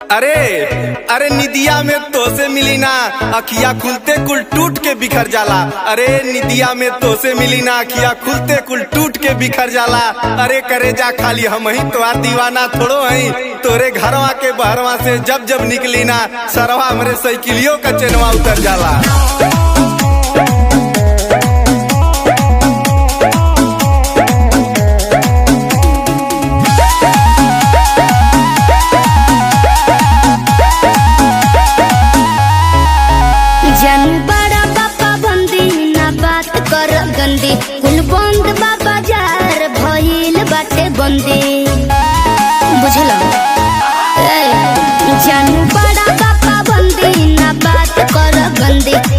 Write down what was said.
अरे अरे निदिया में तो से मिली ना अखिया खुलते कुल टूट के बिखर जाला। अरे निदिया में तो से मिली ना अखिया खुलते कुल टूट के बिखर जाला। अरे करे जा खाली हम ही तो दीवाना थोड़ो हई तोरे घरवा के बहरवा से जब जब निकली ना सरवा हमरे साइकिलियों का चेनवा उतर जाला। कुल बंद बाबा जार भइल बाटे बंदी बुझल जानू बड़ा बाबा बंदी ना बात कर गंदी।